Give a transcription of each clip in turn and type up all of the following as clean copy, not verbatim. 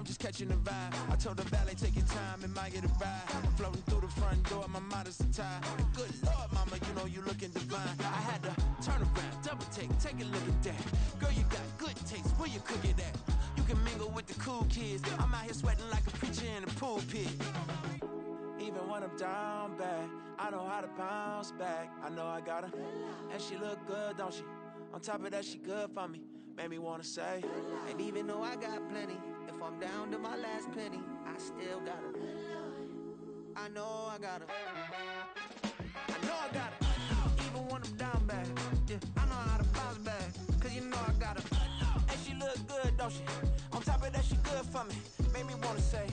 I'm just catching the vibe. I told the valet, take your time, it might get a ride. Floating through the front door, my mind is tied. Good Lord, mama, you know you looking divine. I had to turn around, double take a look at that. Girl, you got good taste, where you cook it at? You can mingle with the cool kids. I'm out here sweating like a preacher in a pulpit. Even when I'm down bad, I know how to bounce back. I know I got her, and she look good, don't she? On top of that, she good for me. Made me wanna say, and even though I got plenty, if I'm down to my last penny, I still got her. I know I got her. I know I got her. Even when I'm down bad, yeah, I know how to bounce back. Cause you know I got her. And she look good, don't she? On top of that, she good for me. Made me wanna say,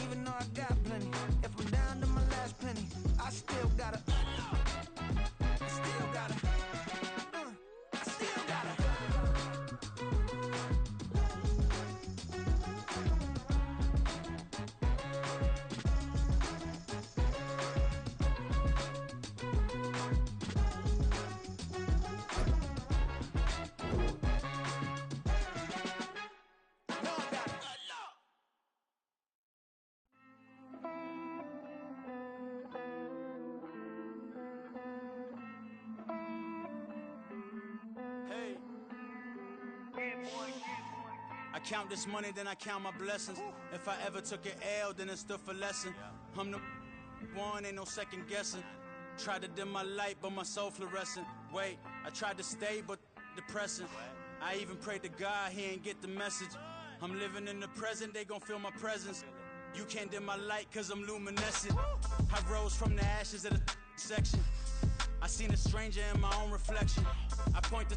even though I got plenty, if I'm down to my last penny, I still got her. I still got her. I still got her. I count this money, then I count my blessings. If I ever took an L, then it stood for lesson. I'm the one, ain't no second guessing. Tried to dim my light, but my soul fluorescent. Wait, I tried to stay, but depressing. I even prayed to God, he ain't get the message. I'm living in the present, they gon' feel my presence. You can't dim my light, cause I'm luminescent. I rose from the ashes of the section. I seen a stranger in my own reflection. I point the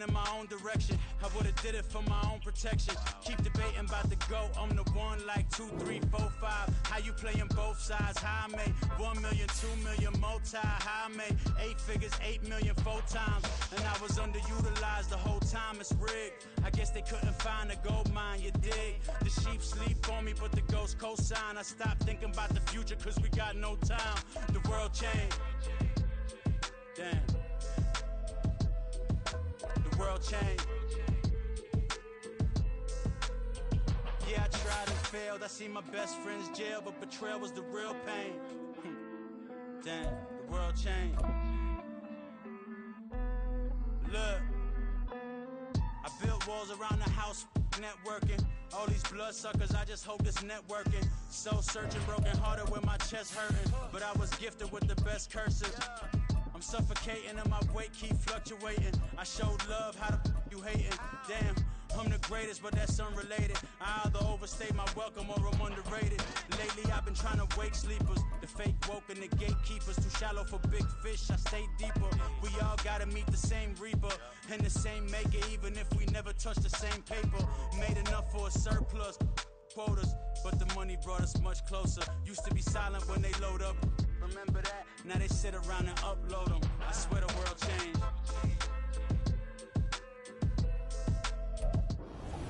in my own direction. I would've did it for my own protection. Keep debating about the GOAT. I'm the one like 2, 3, 4, 5. How you playing both sides? How I made 1 million, 2 million, multi. How I made 8 figures, 8 million, 4 times. And I was underutilized the whole time. It's rigged. I guess they couldn't find a gold mine, you dig? The sheep sleep on me, but the ghost cosign. I stopped thinking about the future, cause we got no time. The world changed. Damn. The world changed. Yeah, I tried and failed. I seen my best friends jail, but betrayal was the real pain. Damn, the world changed. Look, I built walls around the house, networking. All these bloodsuckers, I just hope this networking. Soul searching, broken hearted with my chest hurting. But I was gifted with the best curses. I'm suffocating and my weight keep fluctuating. I showed love, how the you hating? Damn, I'm the greatest, but that's unrelated. I either overstay my welcome or I'm underrated. Lately I've been trying to wake sleepers. The fake woke and the gatekeepers. Too shallow for big fish, I stay deeper. We all gotta meet the same reaper and the same maker, even if we never touch the same paper. Made enough for a surplus quotas, but the money brought us much closer. Used to be silent when they load up. Remember that? Now they sit around and upload them. I swear the world changed.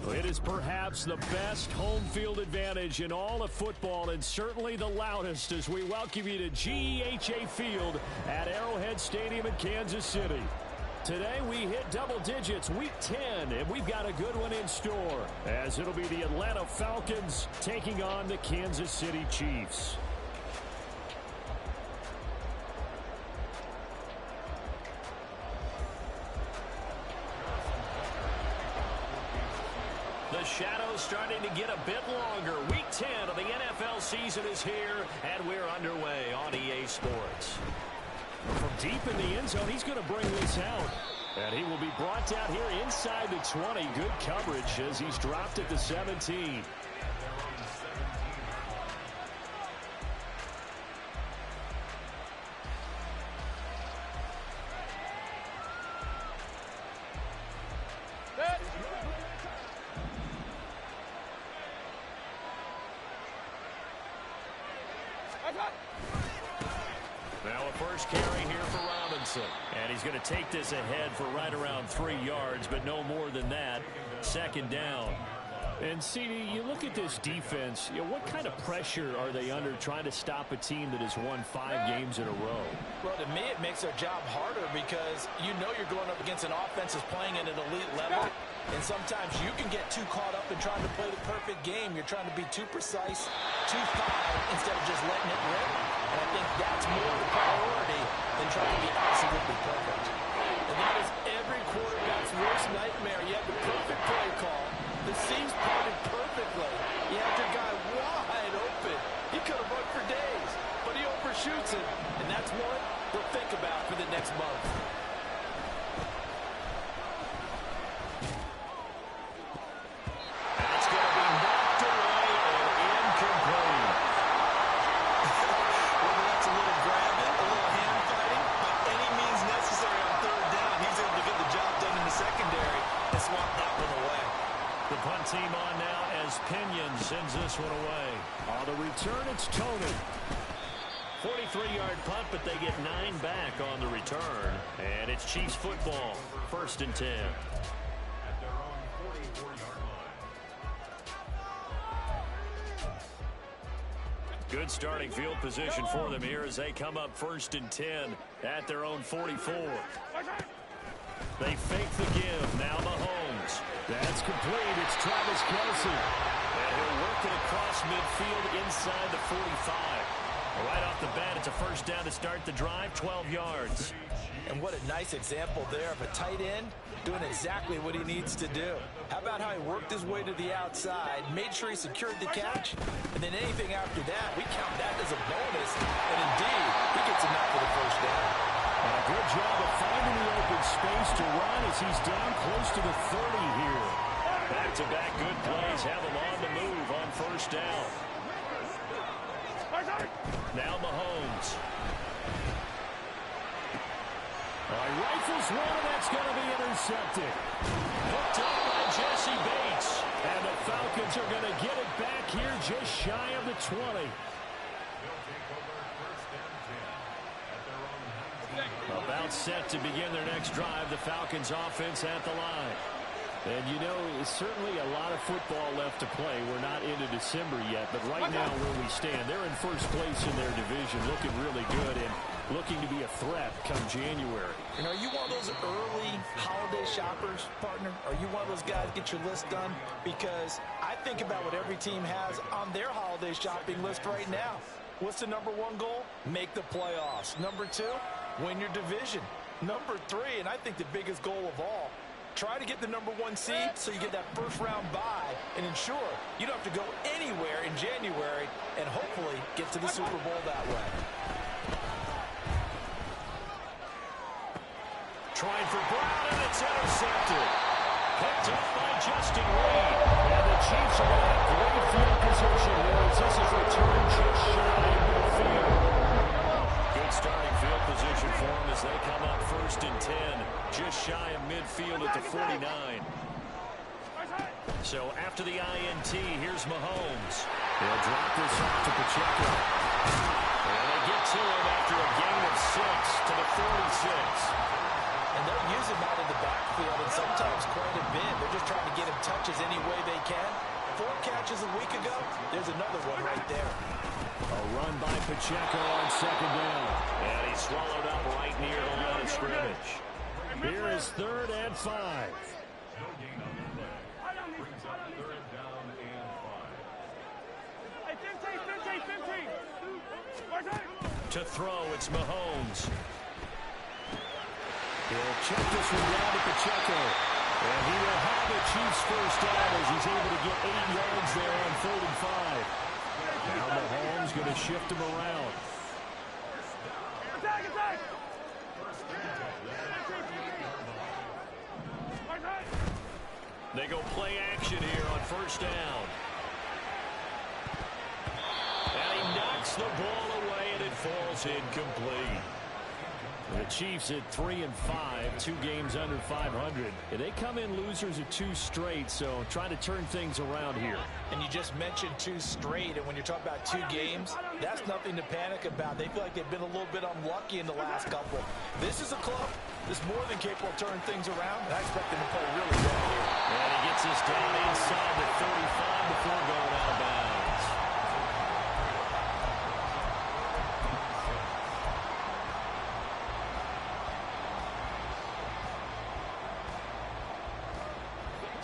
It is perhaps the best home field advantage in all of football, and certainly the loudest, as we welcome you to GEHA Field at Arrowhead Stadium in Kansas City. Today we hit double digits, week 10, and we've got a good one in store, as it'll be the Atlanta Falcons taking on the Kansas City Chiefs. The shadow's starting to get a bit longer. Week 10 of the NFL season is here, and we're underway on EA Sports. From deep in the end zone, he's going to bring this out. And he will be brought down here inside the 20. Good coverage as he's dropped at the 17. Now a first carry here for Robinson. And he's going to take this ahead for right around 3 yards, but no more than that. Second down. And, CD, you look at this defense, what kind of pressure are they under trying to stop a team that has won 5 games in a row? Well, to me, it makes their job harder because you know you're going up against an offense that's playing at an elite level. And sometimes you can get too caught up in trying to play the perfect game. You're trying to be too precise, too thorough, instead of just letting it rip. And I think that's more the priority than trying to be absolutely perfect. And that is every quarterback's worst nightmare. You have the perfect play call. The seams parted perfectly. You had your guy wide open. He could have run for days, but he overshoots it. And that's one we'll think about for the next month. That's going to be knocked away and incomplete. Whether that's a little grabbing, a little hand fighting, by any means necessary on third down, he's able to get the job done in the secondary and swat that one away. The punt team on now as Pinion sends this one away. On the return, it's Tony. 43-yard punt, but they get 9 back on the return. And it's Chiefs football, 1st and 10. Good starting field position for them here as they come up 1st and 10 at their own 44. They fake the give. Now Mahomes. That's complete. It's Travis Kelce. And he'll work it across midfield inside the 45. Right off the bat, it's a 1st down to start the drive, 12 yards. And what a nice example there of a tight end doing exactly what he needs to do. How about how he worked his way to the outside, made sure he secured the catch, and then anything after that, we count that as a bonus. And indeed, he gets enough for the 1st down. And a good job of finding the open space to run as he's down close to the 30 here. Back-to-back good plays have him on the move on 1st down. Now Mahomes. Rifles one, and that's going to be intercepted. Hooked up by Jesse Bates. And the Falcons are going to get it back here just shy of the 20. About set to begin their next drive. The Falcons offense at the line. And, you know, certainly a lot of football left to play. We're not into December yet, but right now where we stand, they're in 1st place in their division, looking really good and looking to be a threat come January. And are you one of those early holiday shoppers, partner? Are you one of those guys get your list done? Because I think about what every team has on their holiday shopping list right now. What's the number 1 goal? Make the playoffs. Number 2, win your division. Number 3, and I think the biggest goal of all, try to get the number 1 seed so you get that 1st round bye and ensure you don't have to go anywhere in January and hopefully get to the Super Bowl that way. Trying for Brown, and it's intercepted. Picked up by Justin Reed. And the Chiefs are going to have great field position here as this is returned just shy of midfield. Good starting field position for them as they come up 1st and 10. Just shy of midfield at the 49. So after the INT, here's Mahomes. They'll drop this off to Pacheco. And they get to him after a gain of 6 to the 46. And they'll use him out of the backfield and sometimes quite a bit. They're just trying to get him touches any way they can. 4 catches a week ago. There's another one right there. A run by Pacheco on 2nd down. And he's swallowed up right near the line of scrimmage. Here is 3rd and 5. To throw, it's Mahomes. He'll check this one down to Pacheco. And he will have the Chiefs 1st down as he's able to get 8 yards there on 3rd and 5. Now Mahomes going to shift him around. They go play action here on 1st down. And he knocks the ball away, and it falls incomplete. The Chiefs at 3 and 5, 2 games under 500. And they come in losers of 2 straight, so trying to turn things around here. And you just mentioned 2 straight, and when you're talking about 2 games, that's nothing to panic about. They feel like they've been a little bit unlucky in the last couple. This is a club that's more than capable of turning things around, and I expect them to play really well here. And he gets us down inside the 35 before going out of bounds.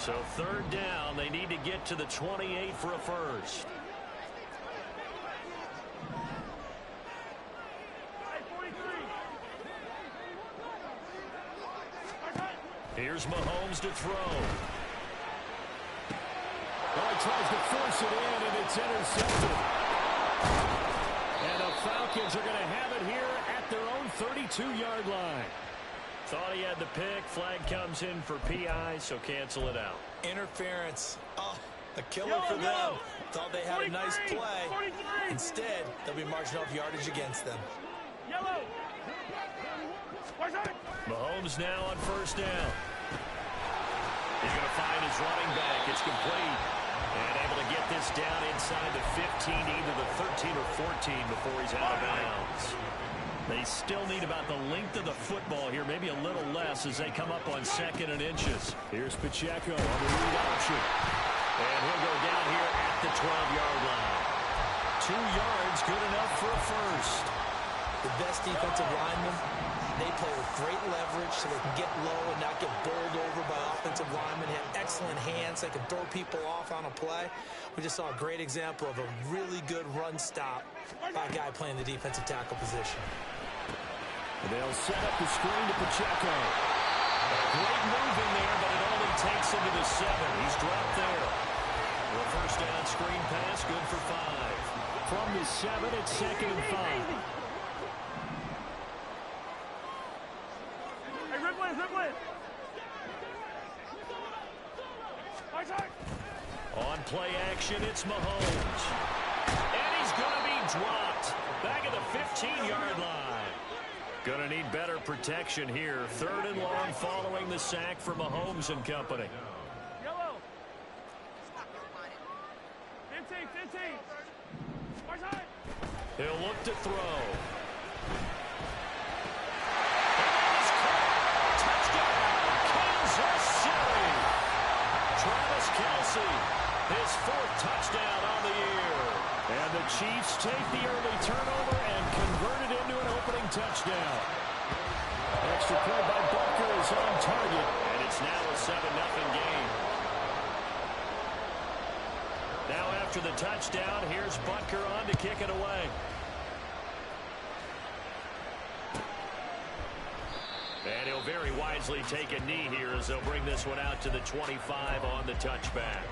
So third down, they need to get to the 28 for a first. Here's Mahomes to throw. Well, he tries to force it in, and it's intercepted. And the Falcons are going to have it here at their own 32-yard line. Thought he had the pick. Flag comes in for PI, so cancel it out. Interference. Oh, a killer for them. Thought they had a nice play. Instead, they'll be marching off yardage against them. Mahomes now on first down. He's going to find his running back. It's complete. And able to get this down inside the 15, either the 13 or 14 before he's out of bounds. They still need about the length of the football here, maybe a little less as they come up on 2nd and inches. Here's Pacheco on the lead option. And he'll go down here at the 12-yard line. 2 yards, good enough for a first. The best defensive linemen, they play with great leverage so they can get low and not get bowled over by offensive linemen. Have excellent hands. They can throw people off on a play. We just saw a great example of a really good run stop by a guy playing the defensive tackle position. They'll set up the screen to Pacheco. Great move in there, but it only takes him to the 7. He's dropped there. The first down screen pass, good for 5. From the 7, it's 2nd and 5. On play action, it's Mahomes. And he's going to be dropped. Back at the 15-yard line. Going to need better protection here. 3rd and long following the sack for Mahomes and company. Yellow. 15. He'll look to throw. Travis Kelce, his 4th touchdown on the year. And the Chiefs take the early turnover and convert it into an opening touchdown. Extra point by Butker is on target, and it's now a 7-0 game. Now after the touchdown, here's Butker on to kick it away. And he'll very wisely take a knee here as they'll bring this one out to the 25 on the touchback.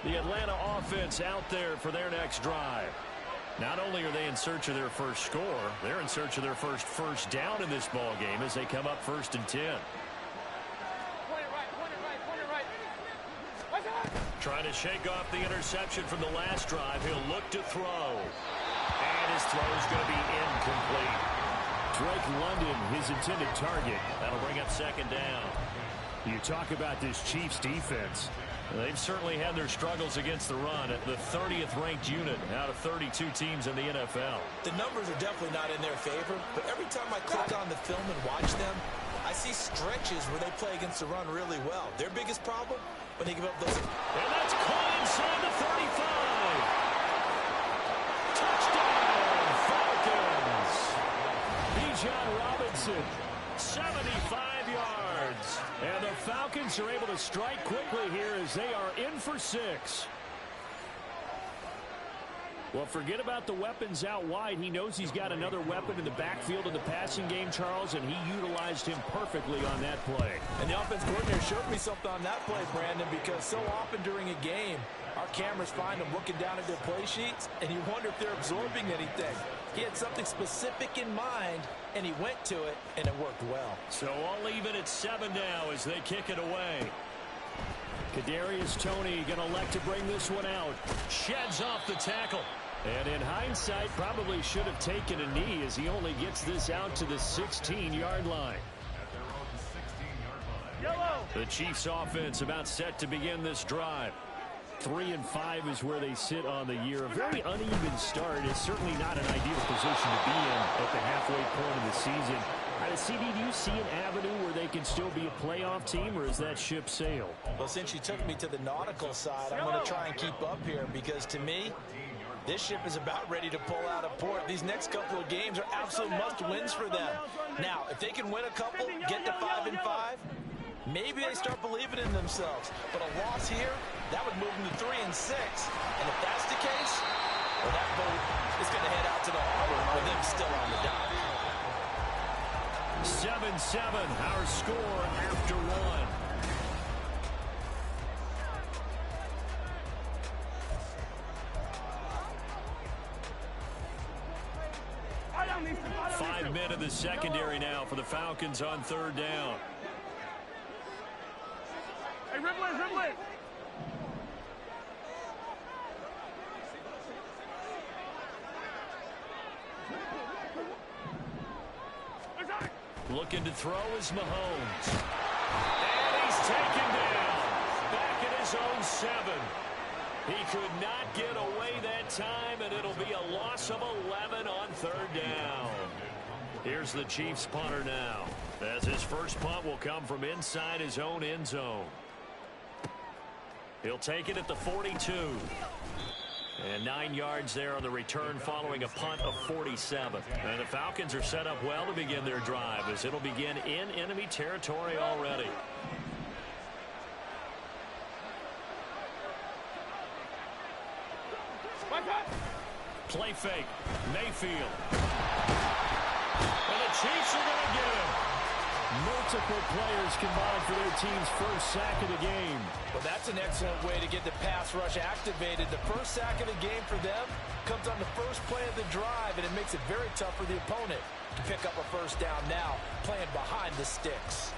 The Atlanta offense out there for their next drive. Not only are they in search of their first score, they're in search of their first down in this ball game as they come up 1st and 10. Point it right. Trying to shake off the interception from the last drive. He'll look to throw. And his throw is going to be incomplete. Drake London, his intended target. That'll bring up 2nd down. You talk about this Chiefs defense. They've certainly had their struggles against the run at the 30th ranked unit out of 32 teams in the NFL. The numbers are definitely not in their favor, but every time I click on the film and watch them, I see stretches where they play against the run really well. Their biggest problem, when they give up those... And that's caught inside the 35. Touchdown, Falcons. Bijan Robinson, 75 yards. And the Falcons are able to strike quickly here as they are in for 6. Well, forget about the weapons out wide. He knows he's got another weapon in the backfield in the passing game, Charles, and he utilized him perfectly on that play. And the offense coordinator showed me something on that play, Brandon, because so often during a game, our cameras find them looking down at their play sheets, and you wonder if they're absorbing anything. He had something specific in mind, and he went to it, and it worked well. So all even at 7 now as they kick it away. Kadarius Toney going to elect to bring this one out. Sheds off the tackle. And in hindsight, probably should have taken a knee as he only gets this out to the 16-yard line. The Chiefs offense about set to begin this drive. 3-5 is where they sit on the year. A very uneven start is certainly not an ideal position to be in at the halfway point of the season. CD, do you see an avenue where they can still be a playoff team, or is that ship sailed? Well, since you took me to the nautical side, I'm going to try and keep up here because, to me, This ship is about ready to pull out of port. These next couple of games are absolute must-wins for them. Now, if they can win a couple, get to 5-5, maybe they start believing in themselves. But a loss here, that would move them to 3-6. And if that's the case, well, that boat is going to head out to the harbor with them still on the dock. 7-7, our score after one. Five men in the secondary now for the Falcons on third down. Hey, ribble it. Looking to throw is Mahomes. And he's taken down. Back at his own 7. He could not get away that time, and it'll be a loss of 11 on third down. Here's the Chiefs punter now, as his first punt will come from inside his own end zone. He'll take it at the 42. And 9 yards there on the return following a punt of 47. And the Falcons are set up well to begin their drive, as it'll begin in enemy territory already. Play fake. Mayfield. And the Chiefs are going to get him. Multiple players combined for their team's first sack of the game. Well, that's an excellent way to get the pass rush activated. The first sack of the game for them comes on the first play of the drive, and it makes it very tough for the opponent to pick up a first down now, playing behind the sticks.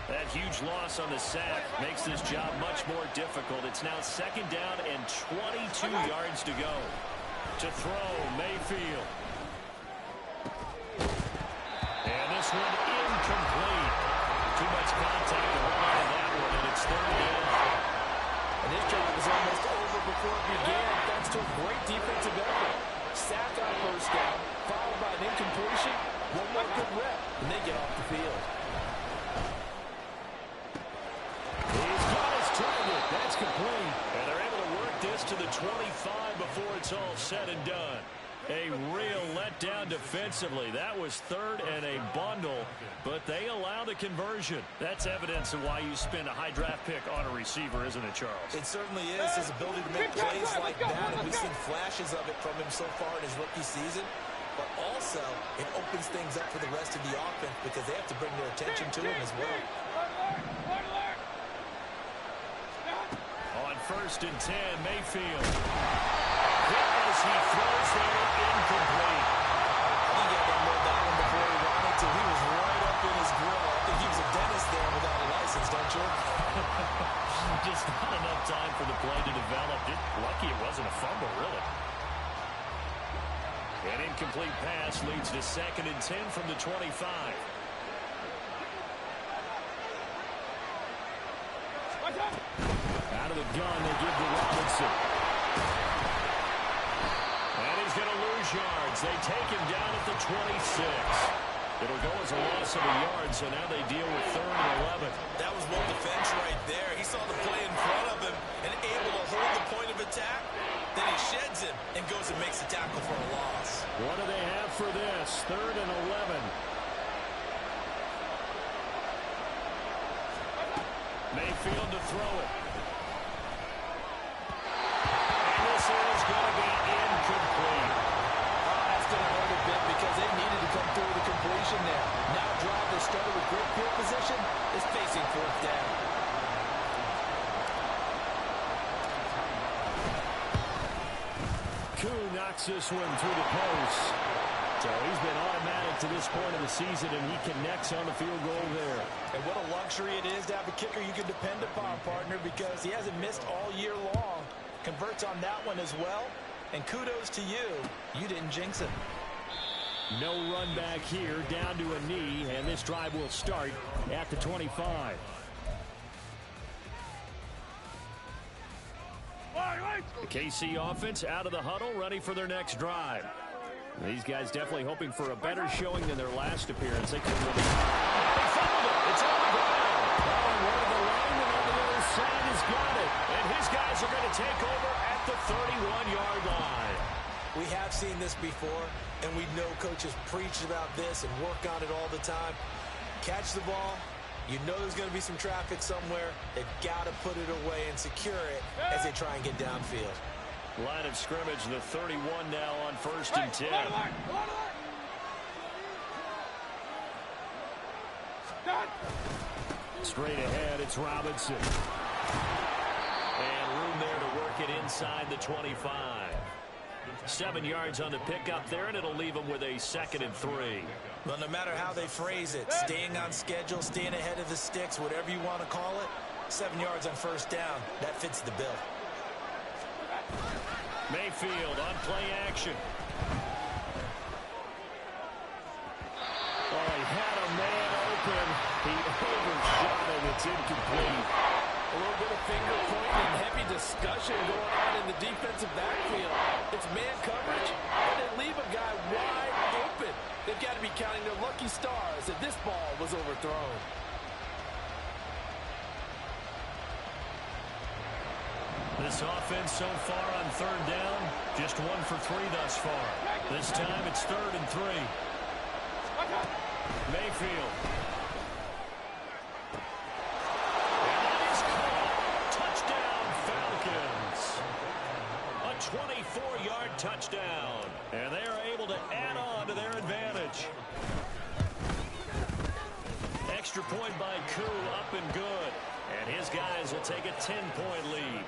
That huge loss on the sack makes this job much more difficult. It's now second down and 22 yards to go. To throw, Mayfield. And this one incomplete. Too much contact to hold on to that one, and it's third down. And this drive was almost over before it began, thanks to a great defensive effort. Sack on first down, followed by an incompletion. One more good rep, and they get off the field. He's got his target. That's complete. And they're able to work this to the 25 before it's all said and done. A real letdown defensively. That was third and a bundle, but they allow the conversion. That's evidence of why you spend a high draft pick on a receiver, isn't it, Charles? It certainly is. His ability to make plays like that, and we've seen flashes of it from him so far in his rookie season. But also, it opens things up for the rest of the offense because they have to bring their attention to him as well. On first and 10, Mayfield. As he throws there, incomplete. He got that low that one before he wanted to. He was right up in his grill. I think he was a dentist there without a license, don't you? Just not enough time for the play to develop. Lucky it wasn't a fumble, really. An incomplete pass leads to second and 10 from the 25. Out of the gun, they give to Robinson. And he's going to lose yards. They take him down at the 26. It'll go as a loss of a yard, so now they deal with third and 11. That was well defense right there. He saw the play in front of him and able to hold the point of attack. Then he sheds him and goes and makes the tackle for a loss. What do they have for this? Third and 11. Mayfield to throw it. And this is going to be incomplete. That's going to hurt a bit because they needed to come through the completion there. Now a drive that started with great field position is facing fourth down. Koo knocks this one through the post. So he's been automatic to this point of the season, and he connects on the field goal there. And what a luxury it is to have a kicker you can depend upon, partner, because he hasn't missed all year long. Converts on that one as well. And kudos to you. You didn't jinx it. No run back here, down to a knee, and this drive will start at the 25. The KC offense out of the huddle, ready for their next drive. These guys definitely hoping for a better showing than their last appearance. They could really... They fouled it. It's on the ground. Oh, one of the linemen on the other side has got it. And his guys are going to take over at the 31-yard line. We have seen this before, and we know coaches preach about this and work on it all the time. Catch the ball. You know there's going to be some traffic somewhere. They've got to put it away and secure it as they try and get downfield. Line of scrimmage, the 31 now on 1st and 10. Straight ahead, it's Robinson. And room there to work it inside the 25. 7 yards on the pickup there, and it'll leave them with a 2nd and 3. Well, no matter how they phrase it, staying on schedule, staying ahead of the sticks, whatever you want to call it, 7 yards on 1st down, that fits the bill. Mayfield on play action. Oh, he had a man open. He overshot it. It's incomplete. A little bit of finger pointing and heavy discussion going on in the defensive backfield. It's man coverage, and they leave a guy wide open. They've got to be counting their lucky stars that this ball was overthrown. This offense so far on 3rd down, just 1 for 3 thus far. This time it's 3rd and 3. Mayfield. And that is caught. Touchdown, Falcons. A 24-yard touchdown. And they are able to add on to their advantage. Extra point by Koo, up and good. And his guys will take a 10-point lead.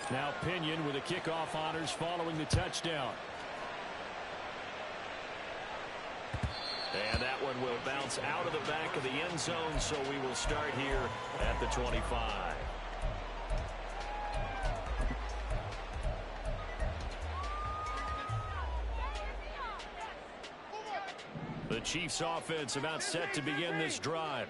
Now Pinion with the kickoff honors following the touchdown. And that one will bounce out of the back of the end zone, so we will start here at the 25. The Chiefs offense about set to begin this drive.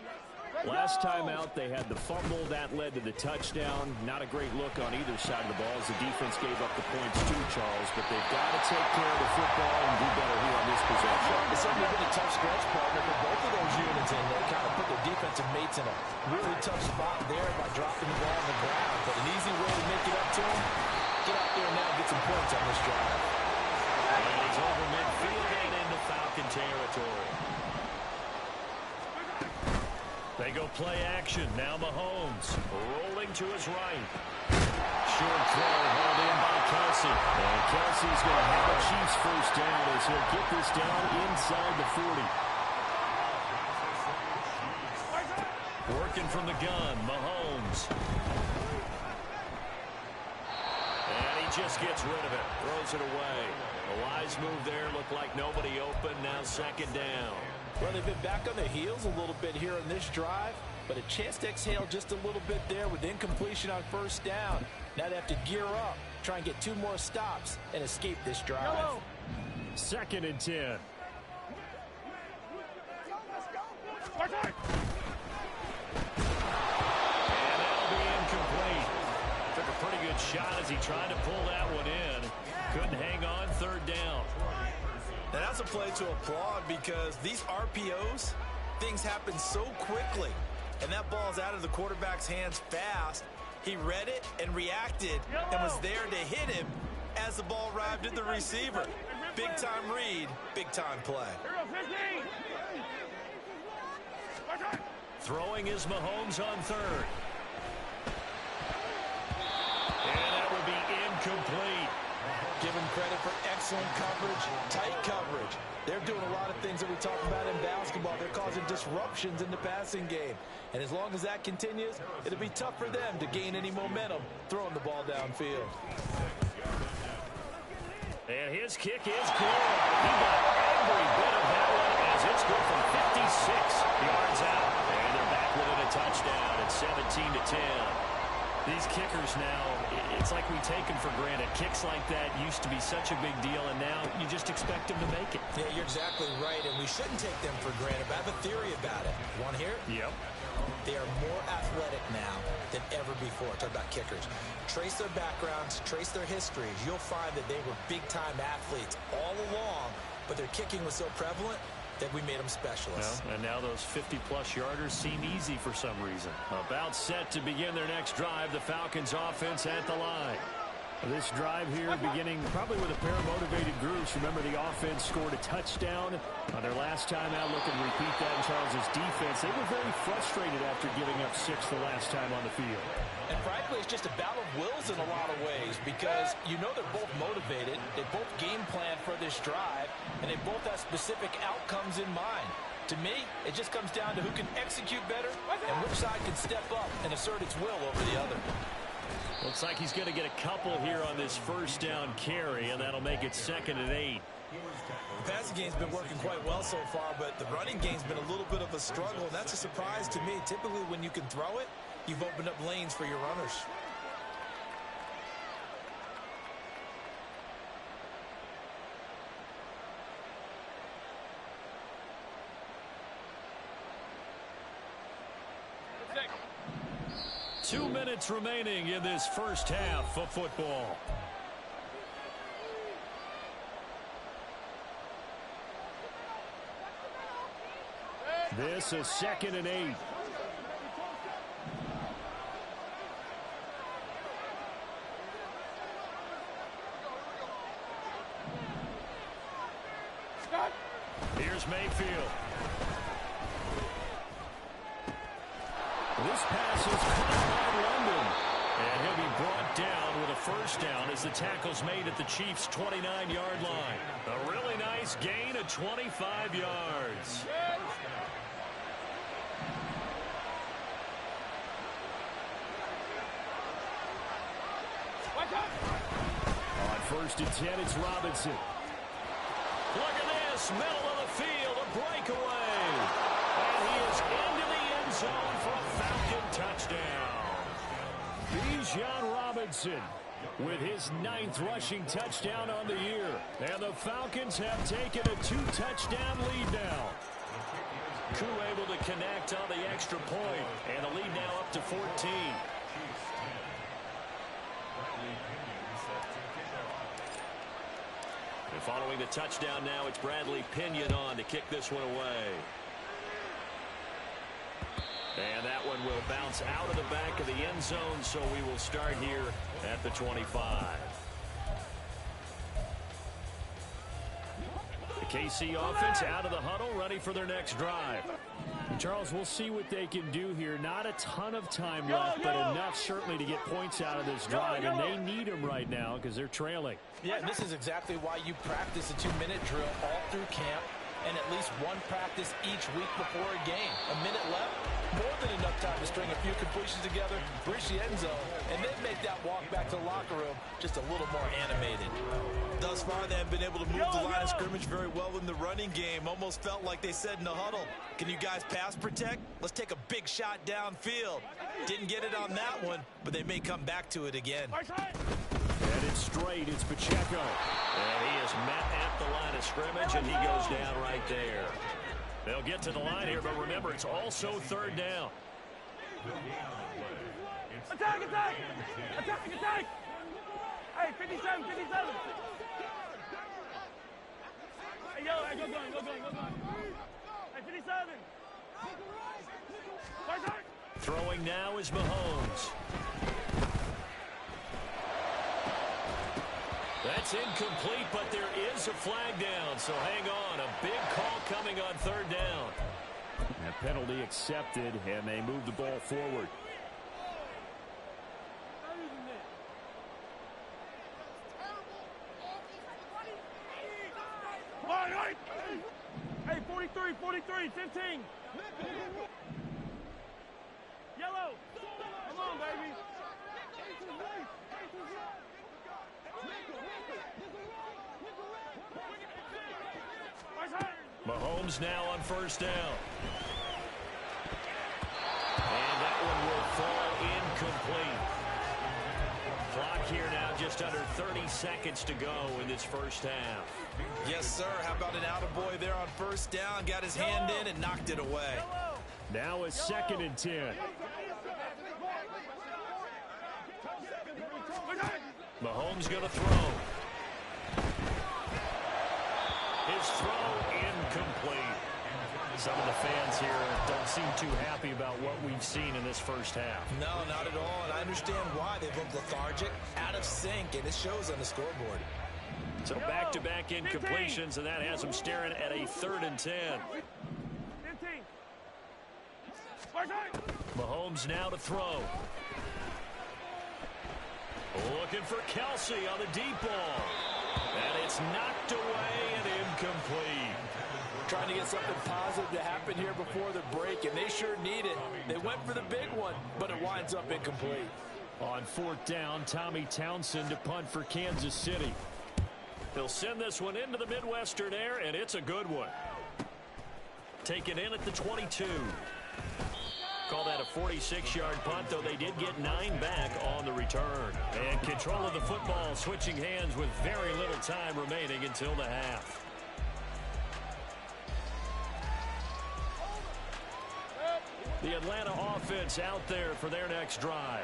Last time out, they had the fumble. That led to the touchdown. Not a great look on either side of the ball as the defense gave up the points too, Charles. But they've got to take care of the football and do better here on this possession. It's certainly been a tough stretch, partner, for both of those units, and they kind of put their defensive mates in a really tough spot there by dropping the ball on the ground. But an easy way to make it up to them, get out there now and get some points on this drive. And he's over midfield and into Falcon territory. They go play action. Now Mahomes rolling to his right. Short throw held in by Kelsey. And Kelsey's going to have a Chiefs first down as he'll get this down inside the 40. Working from the gun, Mahomes. And he just gets rid of it. Throws it away. A wise move there. Looked like nobody open. Now 2nd down. Well, they've been back on their heels a little bit here on this drive, but a chance to exhale just a little bit there with incompletion on 1st down. Now they have to gear up, try and get 2 more stops, and escape this drive. Hello. 2nd and 10. And that'll be incomplete. Took a pretty good shot as he tried to pull that one in. Couldn't hang on 3rd down. And that's a play to applaud because these RPOs, things happen so quickly. And that ball's out of the quarterback's hands fast. He read it and reacted and was there to hit him as the ball arrived at the receiver. Big-time read, big-time play. Throwing is Mahomes on 3rd. And that would be incomplete. Give them credit for excellent coverage, tight coverage. They're doing a lot of things that we talk about in basketball. They're causing disruptions in the passing game. And as long as that continues, it'll be tough for them to gain any momentum throwing the ball downfield. And his kick is good. He got every bit of that one as it's good from 56 yards out. And they're back within a touchdown at 17-10. These kickers now, it's like we take them for granted. Kicks like that used to be such a big deal, and now you just expect them to make it. Yeah, you're exactly right, and we shouldn't take them for granted. But I have a theory about it. Want to hear it? Yep. They are more athletic now than ever before. Talk about kickers. Trace their backgrounds, trace their histories. You'll find that they were big-time athletes all along, but their kicking was so prevalent, that we made them specialists. Well, and now those 50-plus yarders seem easy for some reason. About set to begin their next drive. The Falcons offense at the line. This drive here beginning probably with a pair of motivated groups. Remember, the offense scored a touchdown on their last time out. Looking to repeat that in Charles' defense. They were very frustrated after giving up 6 the last time on the field. And frankly, it's just a battle of wills in a lot of ways because you know they're both motivated. They both game plan for this drive, and they both have specific outcomes in mind. To me, it just comes down to who can execute better and which side can step up and assert its will over the other. Looks like he's going to get a couple here on this first down carry, and that'll make it 2nd and 8. The passing game's been working quite well so far, but the running game's been a little bit of a struggle, and that's a surprise to me. Typically, when you can throw it, you've opened up lanes for your runners. Two minutes remaining in this first half of football. This is 2nd and 8. Here's Mayfield. This pass is caught by London. And he'll be brought down with a first down as the tackle's made at the Chiefs' 29-yard line. A really nice gain of 25 yards. On 1st and 10, it's Robinson. Look at this, middle of the field, a breakaway. And he is into the end zone for a Falcon touchdown. Gm1 Robinson with his 9th rushing touchdown on the year. And the Falcons have taken a 2-touchdown lead now. Koo able to connect on the extra point, and the lead now up to 14. And following the touchdown now, it's Bradley Pinion on to kick this one away. And that one will bounce out of the back of the end zone, so we will start here at the 25. The KC offense out of the huddle, ready for their next drive. Charles, we'll see what they can do here. Not a ton of time left, but enough certainly to get points out of this drive, and they need them right now because they're trailing. Yeah, this is exactly why you practice a 2-minute drill all through camp and at least one practice each week before a game. A minute left, more than enough time to string a few completions together, reach the end zone, and then make that walk back to the locker room just a little more animated. Thus far, they have been able to move the line of scrimmage very well in the running game. Almost felt like they said in the huddle, can you guys pass protect? Let's take a big shot downfield. Didn't get it on that one, but they may come back to it again. And it's straight. It's Pacheco. And he is met at the line of scrimmage, and he goes down right there. They'll get to the line here, but remember, it's also 3rd down. Attack, attack! Attack, attack! Hey, 57, 57! Hey, yo, hey, go going. Hey, 57! Throwing now is Mahomes. That's incomplete, but there is a flag down, so hang on. A big call coming on 3rd down. A penalty accepted, and they move the ball forward. Hey, 43, 15. Yellow. Come on, baby. Mahomes now on 1st down. And that one will fall incomplete. Clock here now just under 30 seconds to go in this first half. Yes, sir. How about an attaboy there on 1st down? Got his hand in and knocked it away. Now a 2nd and 10. Mahomes going to throw. His his throw incomplete. Some of the fans here don't seem too happy about what we've seen in this first half. No, not at all, and I understand why. They've looked lethargic, out of sync, and it shows on the scoreboard. So back-to-back incompletions, and that has them staring at a 3rd and 10. 15. Mahomes now to throw. Looking for Kelsey on the deep ball. And it's knocked away and incomplete. Trying to get something positive to happen here before the break, and they sure need it. They went for the big one, but it winds up incomplete. On 4th down, Tommy Townsend to punt for Kansas City. He'll send this one into the Midwestern air, and it's a good one. Taken in at the 22. Call that a 46-yard punt, though they did get 9 back on the return. And control of the football, switching hands with very little time remaining until the half. The Atlanta offense out there for their next drive.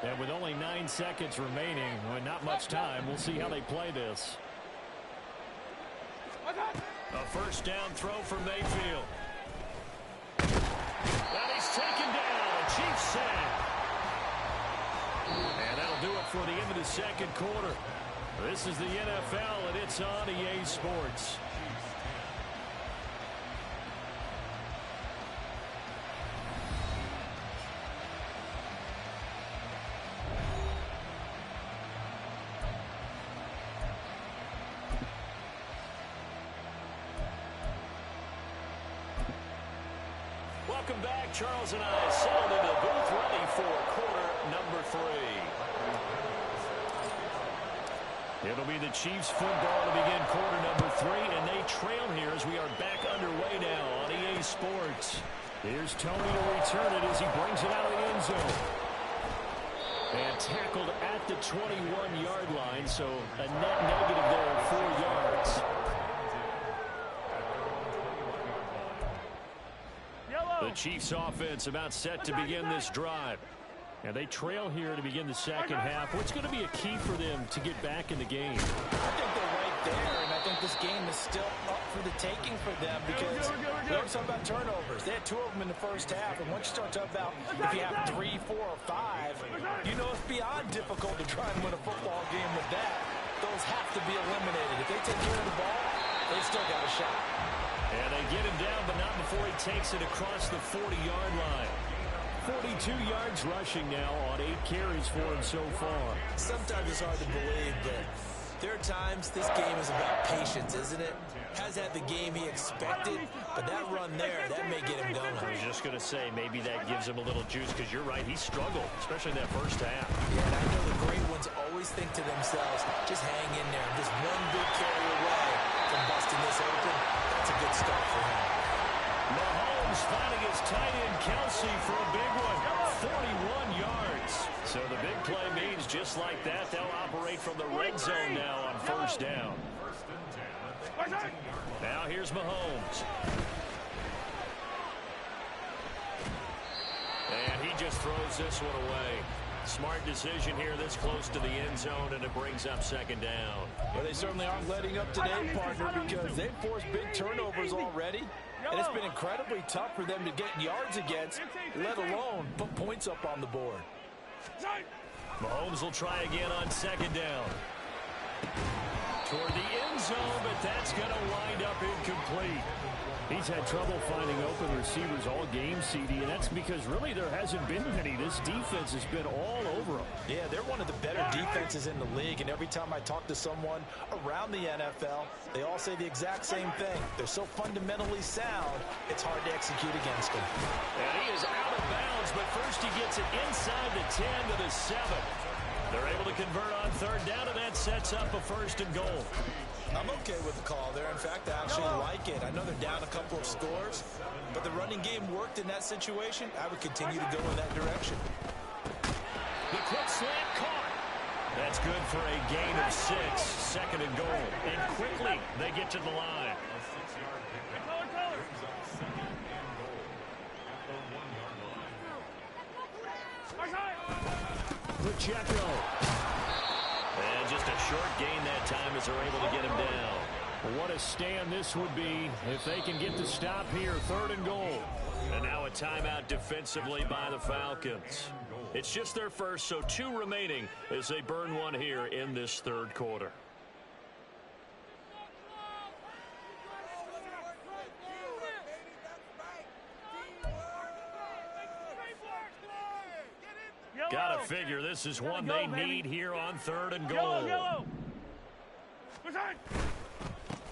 And with only 9 seconds remaining, well, not much time, we'll see how they play this. A 1st down throw for Mayfield. And he's taken down. A Chiefs sack. And that'll do it for the end of the 2nd quarter. This is the NFL, and it's on EA Sports. Welcome back. Charles and I settled into the booth ready for quarter number 3. It'll be the Chiefs football to begin quarter number 3, and they trail here as we are back underway now on EA Sports. Here's Tony to return it as he brings it out of the end zone. And tackled at the 21-yard line, so a net negative there of 4 yards. The Chiefs offense about set to begin this drive. And they trail here to begin the 2nd half. What's going to be a key for them to get back in the game? I think they're right there, and I think this game is still up for the taking for them because we always talk about turnovers. They had 2 of them in the first half, and once you start talking about if you have 3, 4, or 5, you know it's beyond difficult to try and win a football game with that. Those have to be eliminated. If they take care of the ball, they've still got a shot. And they get him down, but not before he takes it across the 40-yard line. 42 yards rushing now on 8 carries for him so far. Sometimes it's hard to believe, but there are times this game is about patience, isn't it? Has had the game he expected, but that run there, that may get him going. I was just going to say, maybe that gives him a little juice, because you're right, he struggled, especially in that first half. Yeah, and I know the great ones always think to themselves, just hang in there. I'm just one big carry away from busting this open. That's a good start for him. Mahomes finding his tight end Kelsey for a big one. 41 yards. So the big play means just like that, they'll operate from the red zone now on 1st down. Now here's Mahomes. And he just throws this one away. Smart decision here this close to the end zone, and it brings up 2nd down. Well, they certainly aren't letting up today, partner, because they've forced big turnovers already, and it's been incredibly tough for them to get yards against, let alone put points up on the board. Mahomes will try again on 2nd down. Toward the end zone, but that's going to wind up incomplete. He's had trouble finding open receivers all game, CD, and that's because really there hasn't been many. This defense has been all over them. Yeah, they're one of the better defenses in the league, and every time I talk to someone around the NFL, they all say the exact same thing. They're so fundamentally sound, it's hard to execute against them. And he is out of bounds, but first he gets it inside the 10 to the 7. They're able to convert on 3rd down, and that sets up a 1st and goal. I'm okay with the call there. In fact, I actually like it. I know they're down a couple of scores, but the running game worked in that situation. I would continue to go in that direction. The quick slant caught. That's good for a gain of 6, 2nd and goal. And quickly, they get to the line. Pacheco. And just a short gain that time as they're able to get him down. What a stand this would be if they can get the stop here, 3rd and goal. And now a timeout defensively by the Falcons. It's just their first, so 2 remaining as they burn one here in this 3rd quarter. Gotta figure this is one they need here on 3rd and goal.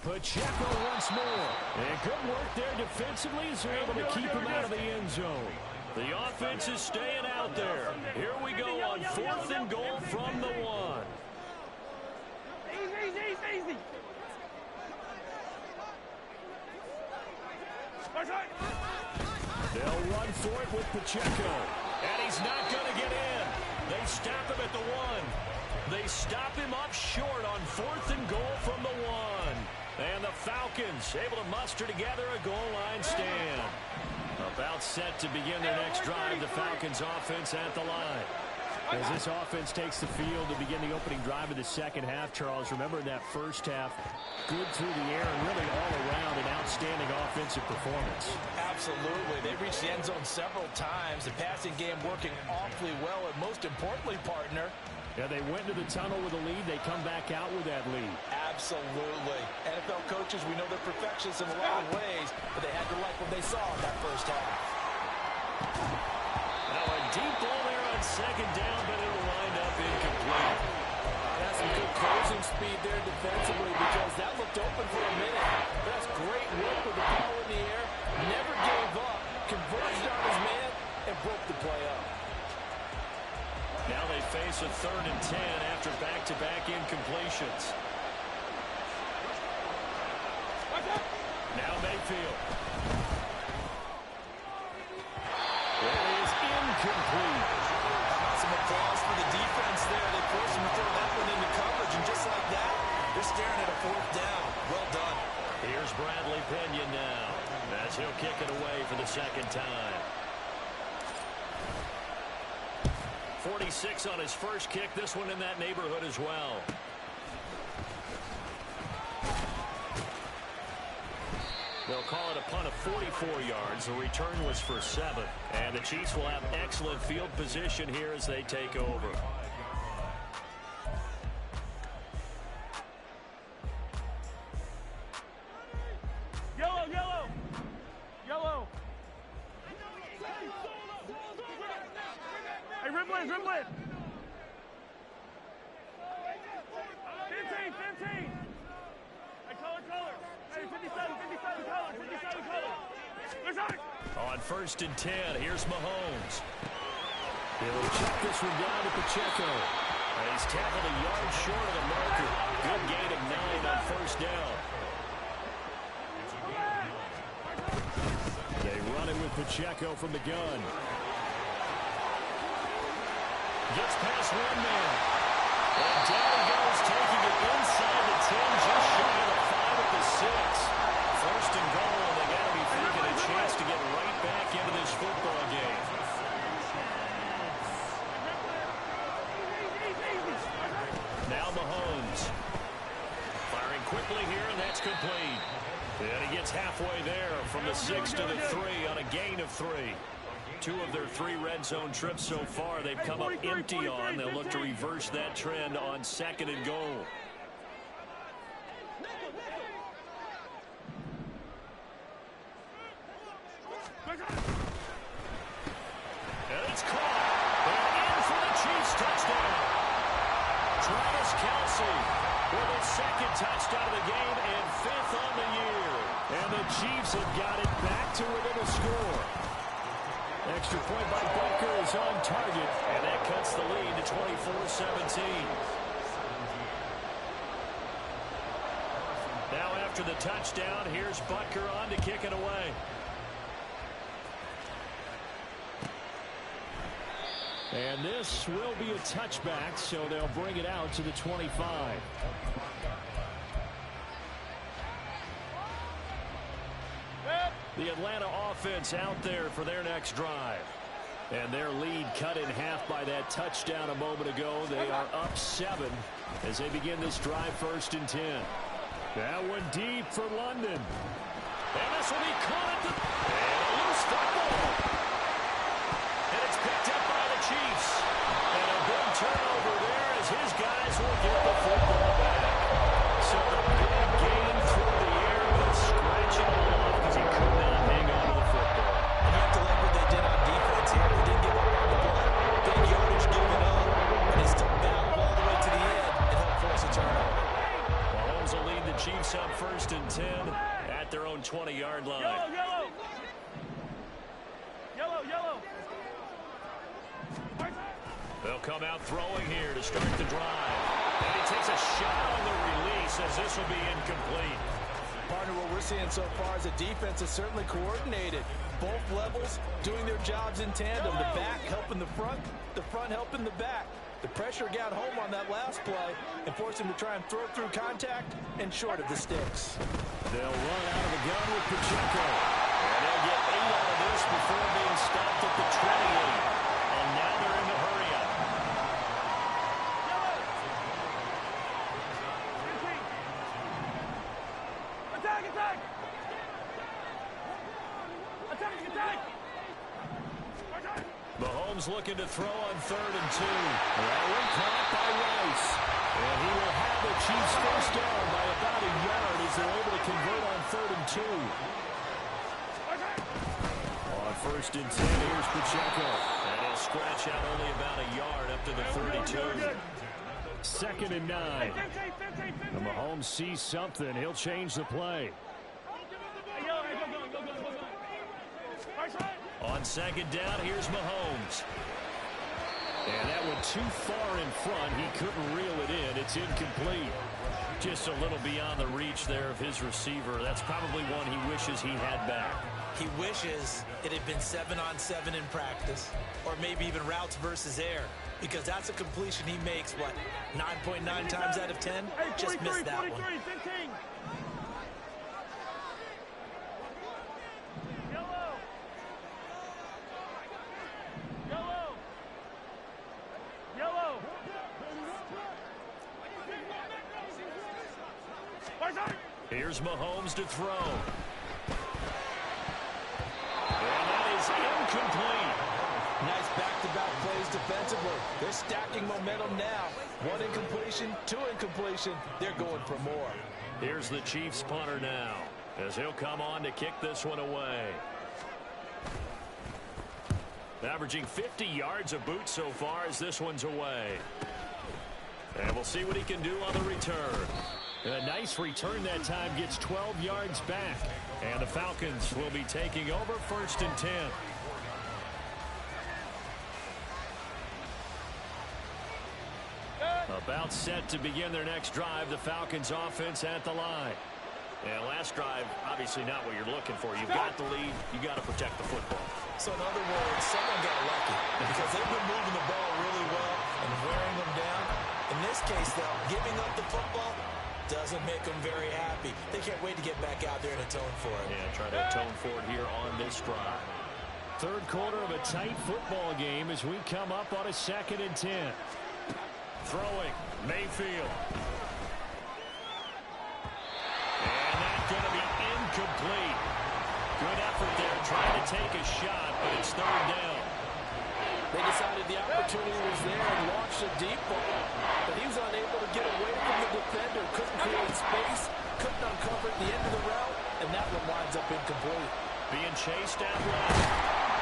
Pacheco once more. And good work there defensively as they're able to keep him out of the end zone. The offense is staying out there. Here we go on 4th and goal from the 1. Easy. They'll run for it with Pacheco. And he's not going to get in. They stop him at the 1. They stop him up short on 4th and goal from the 1. And the Falcons able to muster together a goal line stand. About set to begin their next drive, the Falcons offense at the line. As this offense takes the field to begin the opening drive of the 2nd half, Charles, remember in that 1st half, good through the air and really all around an outstanding offensive performance. Absolutely. They reached the end zone several times. The passing game working awfully well, and most importantly, partner, yeah, they went to the tunnel with a lead. They come back out with that lead. Absolutely. NFL coaches, we know they're perfectionists in a lot of ways, but they had to like what they saw in that 1st half. Now a deep ball there on 2nd down, but it'll wind up incomplete. That's some good closing speed there defensively because that looked open for a minute. That's great work with the ball in the air. Never gave up. Converged on his man and broke the play up. Now they face a 3rd and 10 after back-to-back incompletions. Now Mayfield. It is incomplete. Some applause for the defense there. They forced him to throw that one into coverage, and just like that, they're staring at a 4th down. Well done. Here's Bradley Pinion now, as he'll kick it away for the 2nd time. 46 on his first kick. This one in that neighborhood as well. They'll call it a punt of 44 yards. The return was for 7. And the Chiefs will have excellent field position here as they take over. Yellow. Hey, Ripley. 15. Hey, color. Hey, 57, color. On 1st and 10, here's Mahomes. He'll check this one down to Pacheco. And he's tackled a yard short of the marker. Good gain of 9 on 1st down. They run it with Pacheco from the gun. Gets past one man. And down he goes, taking it inside the 10, just shy of the 5 at the 6. 1st and goal, and they got to be thinking a chance to get right back into this football game. Now Mahomes. Firing quickly here, and that's complete. And he gets halfway there from the 6 to the 3 on a gain of 3. 2 of their 3 red zone trips so far they've come up empty on. They'll look to reverse that trend on 2nd and goal. And it's caught. And in for the Chiefs touchdown. Travis Kelce with his 2nd touchdown of the game and 5th on the year. And the Chiefs have got it back to within a score. Extra point by Butker is on target, and that cuts the lead to 24-17. Now after the touchdown, here's Butker on to kick it away. And this will be a touchback, so they'll bring it out to the 25. The Atlanta offense out there for their next drive. And their lead cut in half by that touchdown a moment ago. They are up 7 as they begin this drive 1st and 10. That one deep for London. And this will be caught at the... And a loose football. And it's picked up by the Chiefs. And a big turnover there as his guys will get the football back. So a big gain through the air, but scratching it off because he could not hang on to the football. And you have to like what they did on defense here. They didn't give up on the play. Big yardage given up. And they still battled all the way to the end and helped force a turnover. Mahomes will lead the Chiefs up 1st and 10 at their own 20-yard line. Yellow, yellow. Yellow, yellow. They'll come out throwing here to start the drive. And he takes a shot on the release as this will be incomplete. Partner, what we're seeing so far is the defense is certainly coordinated. Both levels doing their jobs in tandem. The back helping the front helping the back. The pressure got home on that last play and forced him to try and throw through contact and short of the sticks. They'll run out of the gun with Pacheco. And they'll get 8 out of this before being stopped at the 28. And now they're in the hurry-up. Attack, attack! Attack, attack! Mahomes looking to throw on 3rd and 2. That one caught by Rice. And he will have the Chiefs first down by about a yard as they're able to convert on 3rd and 2. On 1st and 10, here's Pacheco. And he'll scratch out only about a yard up to the 32. 2nd and 9. And Mahomes sees something. He'll change the play. On 2nd down, here's Mahomes. And that went too far in front. He couldn't reel it in. It's incomplete. Just a little beyond the reach there of his receiver. That's probably one he wishes he had back. He wishes it had been 7-on-7 in practice, or maybe even routes versus air, because that's a completion he makes, what, 9.9 times out of 10? Just missed that one. 15. Yellow. Yellow. Yellow. Here's Mahomes to throw. And that is incomplete. Nice back-to-back plays defensively. They're stacking momentum now. 1 incompletion, 2 incompletion. They're going for more. Here's the Chiefs punter now as he'll come on to kick this one away. Averaging 50 yards a boot so far as this one's away. And we'll see what he can do on the return. A nice return that time, gets 12 yards back. And the Falcons will be taking over 1st and 10. About set to begin their next drive. The Falcons offense at the line. And last drive, obviously not what you're looking for. You've got the lead. You got to protect the football. So in other words, someone got lucky because they've been moving the ball really well and wearing them down. In this case, though, giving up the football doesn't make them very happy. They can't wait to get back out there and atone for it. Yeah, try to atone for it here on this drive. 3rd quarter of a tight football game as we come up on a 2nd and 10. Throwing, Mayfield. And that's going to be incomplete. Good effort there, trying to take a shot, but it's 3rd down. They decided the opportunity was there and launched a deep ball. But he was unable to get away from the defender. Couldn't create space. Couldn't uncover at the end of the route. And that one winds up incomplete. Being chased out left.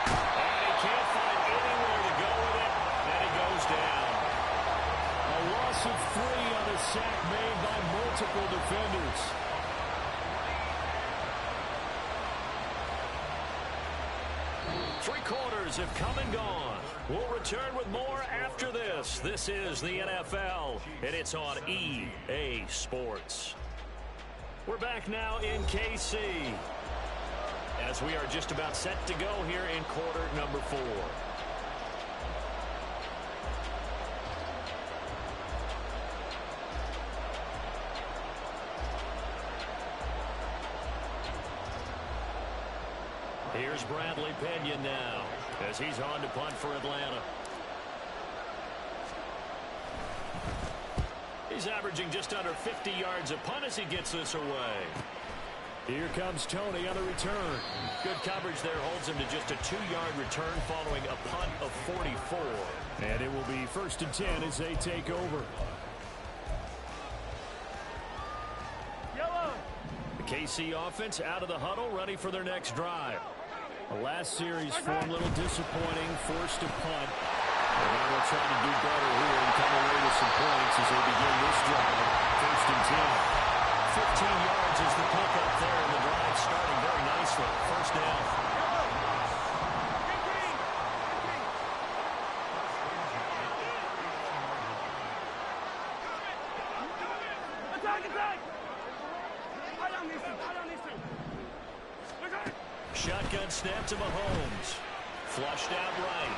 And he can't find anywhere to go with it. And he goes down. A loss of 3 on a sack made by multiple defenders. Three quarters have come and gone. We'll return with more after this. This is the NFL, and it's on EA Sports. We're back now in KC as we are just about set to go here in quarter number 4. Here's Bradley Pena now as he's on to punt for Atlanta. He He's averaging just under 50 yards a punt as he gets this away. Here comes Tony on the return. Good coverage there holds him to just a 2-yard return following a punt of 44. And it will be 1st and 10 as they take over. Yellow. The KC offense out of the huddle, ready for their next drive. The last series form a little disappointing, forced to punt. And now they'll try to do better here and come away with some points as they begin this drive. 1st and 10. 15 yards is the pickup there, and the drive starting very nicely. 1st down. Attack! Shotgun snap to Mahomes. Flushed out right.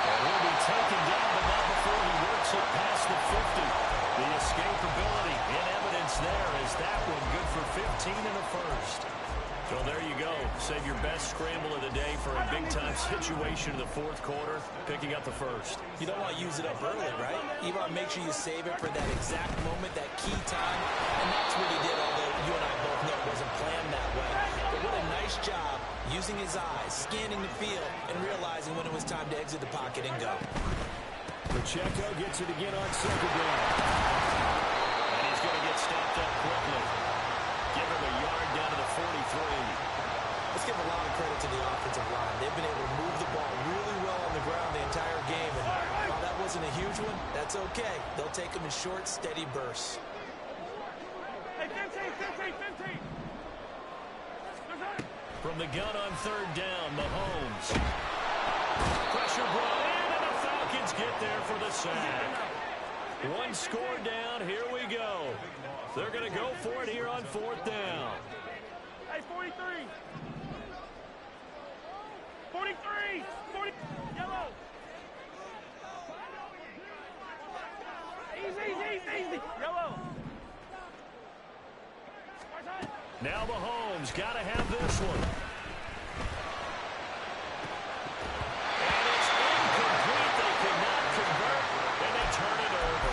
And he'll be taken down, but not before he works it past the 50. The escapability in evidence there is that one good for 15 and a 1st. So there you go. Save your best scramble of the day for a big-time situation in the 4th quarter, picking up the 1st. You don't want to use it up early, right? You want to make sure you save it for that exact moment, that key time. And that's what he did, although you and I both know it wasn't planned that way. But what a nice job using his eyes, scanning the field, and realizing when it was time to exit the pocket and go. Pacheco gets it again on 2nd down. And he's going to get stopped up quickly. Give him a yard down to the 43. Let's give a lot of credit to the offensive line. They've been able to move the ball really well on the ground the entire game. And while that wasn't a huge one, that's okay. They'll take them in short, steady bursts. Hey, 15. From the gun on 3rd down, Mahomes. Pressure brought in, and the Falcons get there for the sack. 1 score down, here we go. They're going to go for it here on 4th down. Hey, 43. 40. Yellow. Easy. Yellow. Now Mahomes got to have this one. And it's incomplete. They could not convert, and they turn it over.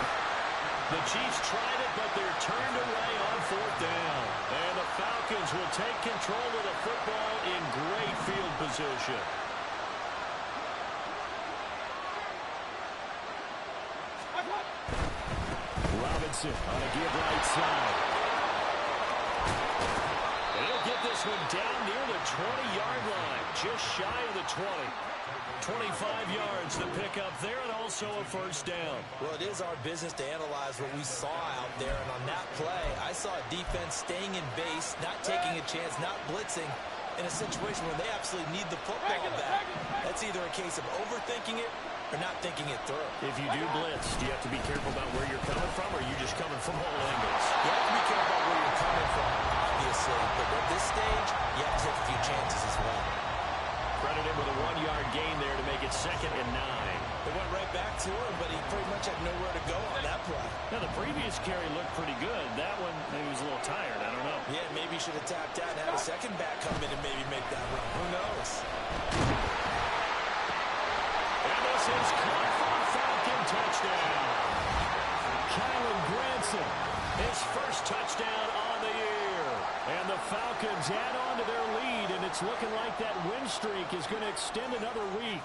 The Chiefs tried it, but they're turned away on 4th down. And the Falcons will take control of the football in great field position. Robinson on a give right side. And he'll get this one down near the 20-yard line, just shy of the 20. 25 yards to pick up there, and also a 1st down. Well, it is our business to analyze what we saw out there, and on that play, I saw a defense staying in base, not taking a chance, not blitzing, in a situation where they absolutely need the football back. That's either a case of overthinking it or not thinking it through. If you do blitz, do you have to be careful about where you're coming from, or are you just coming from all angles? You have to be careful about where you're coming from, obviously, but at this stage, you have to take a few chances as well. Credit him with a 1-yard gain there to make it 2nd and 9. They went right back to him, but he pretty much had nowhere to go on that play. Now, the previous carry looked pretty good. That one, maybe he was a little tired. I don't know. Yeah, maybe he should have tapped out and had a second back come in and maybe make that run. Who knows? And this is caught for a Falcon touchdown. Kylan Granson, his 1st touchdown on the year. And the Falcons add on to their lead, and it's looking like that win streak is going to extend another week.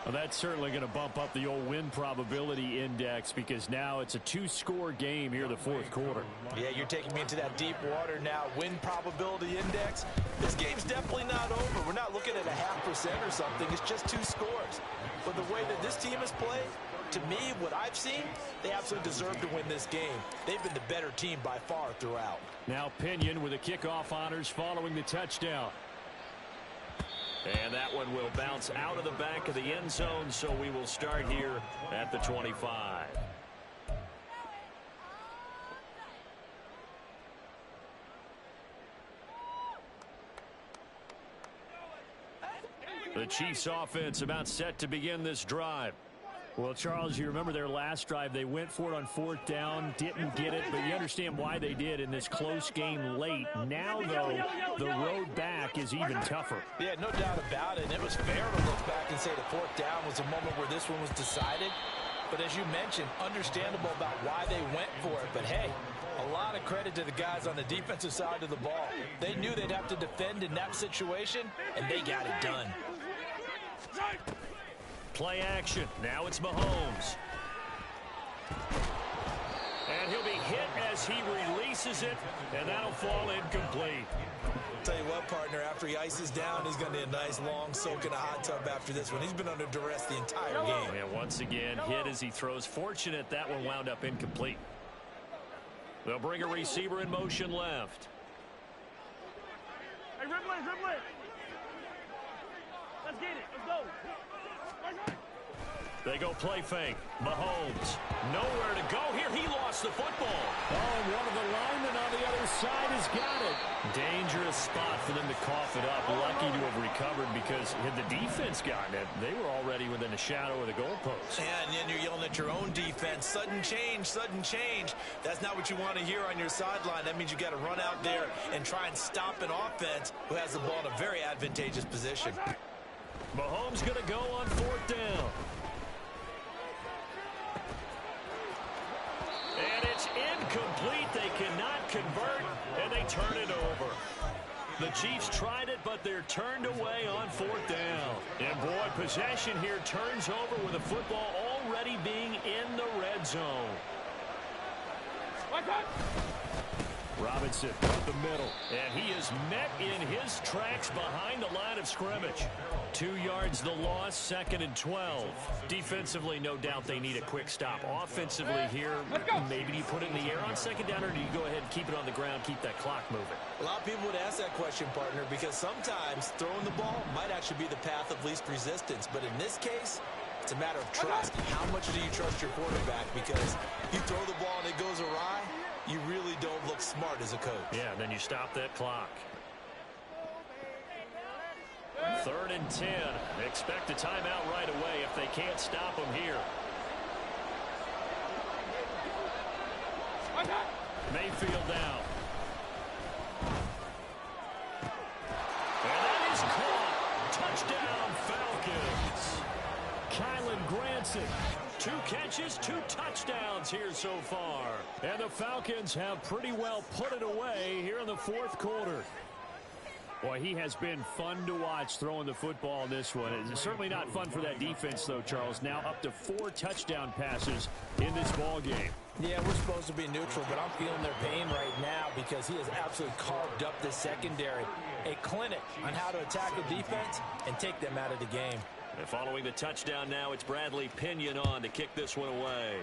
Well, that's certainly going to bump up the old win probability index, because now it's a 2-score game here in the 4th quarter. Yeah, you're taking me into that deep water now. Win probability index. This game's definitely not over. We're not looking at a 0.5% or something. It's just 2 scores. But the way that this team has played, to me, what I've seen, they absolutely deserve to win this game. They've been the better team by far throughout. Now Pinion with the kickoff honors following the touchdown. And that one will bounce out of the back of the end zone, so we will start here at the 25. The Chiefs offense about set to begin this drive. Well, Charles, you remember their last drive. They went for it on 4th down, didn't get it, but you understand why they did in this close game late. Now, though, the road back is even tougher. Yeah, no doubt about it. And it was fair to look back and say the 4th down was a moment where this one was decided. But as you mentioned, understandable about why they went for it. But, hey, a lot of credit to the guys on the defensive side of the ball. They knew they'd have to defend in that situation, and they got it done. Play action. Now it's Mahomes. And he'll be hit as he releases it, and that'll fall incomplete. Tell you what, partner, after he ices down, he's going to need a nice long soak in a hot tub after this one. He's been under duress the entire game. And once again, hit as he throws. Fortunate that one wound up incomplete. They'll bring a receiver in motion left. Hey, dribble it. Let's get it. Let's go. They go play fake. Mahomes. Nowhere to go here. He lost the football. Oh, and one of the linemen on the other side has got it. Dangerous spot for them to cough it up. Lucky to have recovered because had the defense gotten it, they were already within a shadow of the goalpost. Yeah, and then you're yelling at your own defense. Sudden change, sudden change. That's not what you want to hear on your sideline. That means you got to run out there and try and stop an offense who has the ball in a very advantageous position. Mahomes going to go on 4th down. And it's incomplete. They cannot convert, and they turn it over. The Chiefs tried it, but they're turned away on 4th down. And, boy, possession here turns over with the football already being in the red zone. Robinson up the middle, and he is met in his tracks behind the line of scrimmage. 2 yards the loss, 2nd and 12. Defensively, no doubt they need a quick stop. Offensively here, maybe you put it in the air on 2nd down, or do you go ahead and keep it on the ground, keep that clock moving? A lot of people would ask that question, partner, because sometimes throwing the ball might actually be the path of least resistance. But in this case, it's a matter of trust. How much do you trust your quarterback? Because you throw the ball and it goes awry, you really don't look smart as a coach. Yeah, then you stop that clock. 3rd and 10. Expect a timeout right away if they can't stop them here. Mayfield down. And that is caught. Touchdown, Falcons. Kylan Granson. 2 catches, 2 touchdowns here so far. And the Falcons have pretty well put it away here in the 4th quarter. Boy, he has been fun to watch throwing the football in this one. It's certainly not fun for that defense, though, Charles. Now up to 4 touchdown passes in this ball game. Yeah, we're supposed to be neutral, but I'm feeling their pain right now because he has absolutely carved up the secondary. A clinic on how to attack a defense and take them out of the game. And following the touchdown now, it's Bradley Pinion on to kick this one away.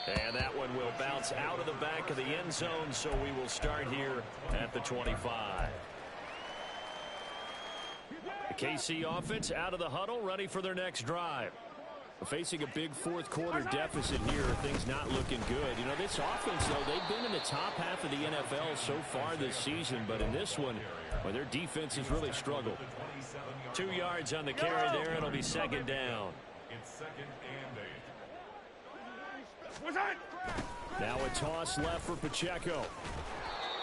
And that one will bounce out of the back of the end zone, so we will start here at the 25. The KC offense out of the huddle, ready for their next drive. Facing a big 4th quarter deficit here, things not looking good. You know, this offense, though, they've been in the top half of the NFL so far this season, but in this one, well, their defense has really struggled. 2 yards on the carry there. It'll be 2nd down. It's 2nd and 8. Now a toss left for Pacheco.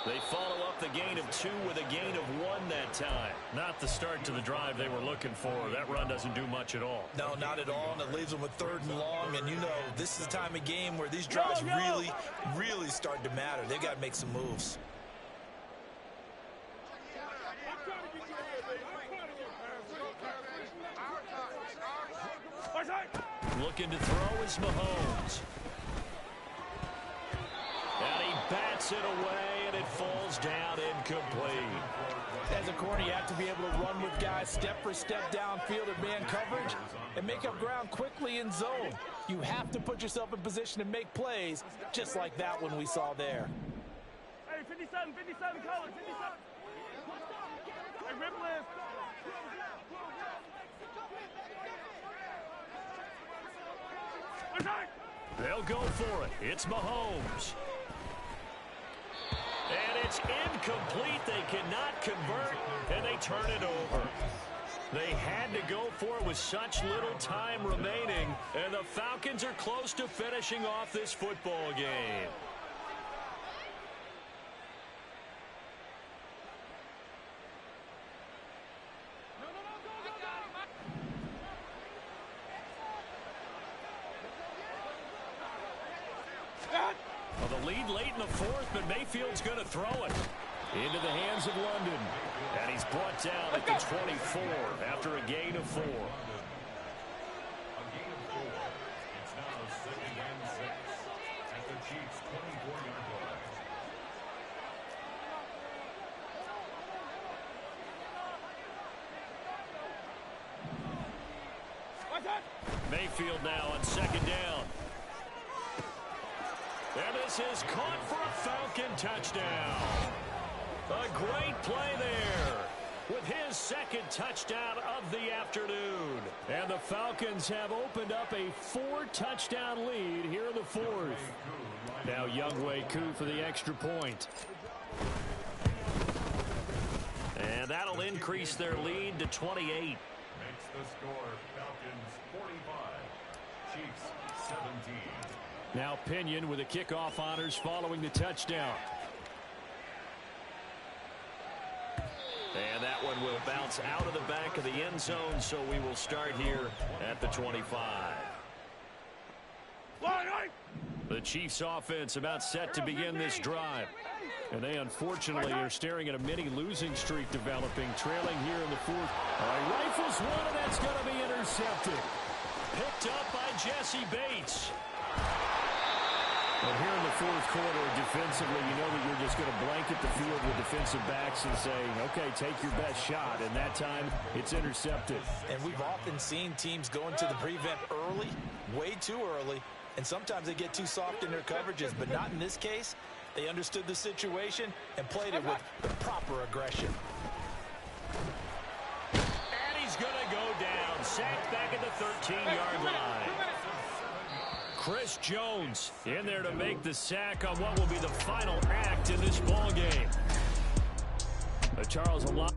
They follow up the gain of 2 with a gain of 1 that time. Not the start to the drive they were looking for. That run doesn't do much at all. No, not at all, and it leaves them with 3rd and long. And you know, this is the time of game where these drives really start to matter. They've got to make some moves. Looking to throw is Mahomes. And he bats it away, and it falls down incomplete. As a corner, you have to be able to run with guys step for step downfield in man coverage and make up ground quickly in zone. You have to put yourself in position to make plays, just like that one we saw there. Hey, 57, color, 57. Hey, rip lift. They'll go for it. It's Mahomes. And it's incomplete. They cannot convert, and they turn it over. They had to go for it with such little time remaining, and the Falcons are close to finishing off this football game. Well, the lead late in the fourth, but Mayfield's going to throw it into the hands of London. And he's brought down at the 24 after a gain of 4. A gain of 4. It's now 2nd and 6 at the Chiefs' 24-yard line. Mayfield now on 2nd down. And this is caught for a Falcon touchdown. A great play there with his 2nd touchdown of the afternoon. And the Falcons have opened up a 4-touchdown lead here in the 4th. Now Younghoe Koo for the extra point. And that'll increase their lead to 28. Makes the score Falcons 45, Chiefs 17. Now Pinion with the kickoff honors following the touchdown. And that one will bounce out of the back of the end zone, so we will start here at the 25. The Chiefs offense about set to begin this drive. And they unfortunately are staring at a mini losing streak developing, trailing here in the 4th. All right, rifles one, and that's going to be intercepted. Picked up by Jesse Bates. But here in the 4th quarter, defensively, you know that you're just going to blanket the field with defensive backs and say, okay, take your best shot. And that time, it's intercepted. And we've often seen teams go into the prevent early, way too early, and sometimes they get too soft in their coverages. But not in this case. They understood the situation and played it with the proper aggression. And he's going to go down. Sacked back at the 13-yard line. Chris Jones in there to make the sack on what will be the final act in this ball game. Charles, a lot.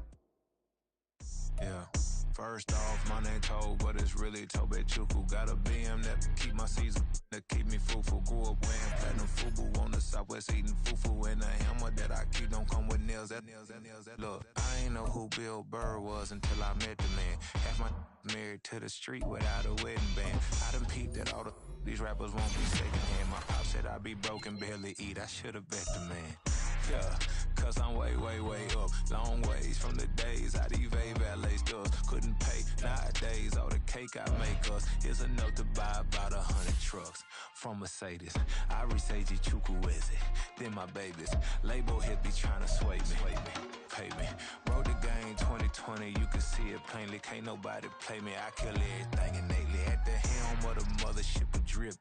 Yeah. First off, my name Toad, but it's really Tobe Chuku. Got a BM that keep my season, that keep me fruitful. Grew up wearing platinum FUBU on the Southwest eating fufu. And the hammer that I keep don't come with nails. Look, I ain't know who Bill Burr was until I met the man. Half my married to the street without a wedding band. I done peeped at all these rappers won't be secondhand. My pop said I'd be broken, barely eat. I should've bet the man. Yeah, cause I'm way, way, way up. Long ways from the days I evade valet stores. Couldn't pay nowadays, all the cake I make us. Here's a note to buy about 100 trucks from Mercedes. I resage Chukwueze, then my babies. Label hit be trying to sway me, pay me. Wrote the game 2020, you can see it plainly. Can't nobody play me, I kill everything innately. At the helm of the mothership of drip,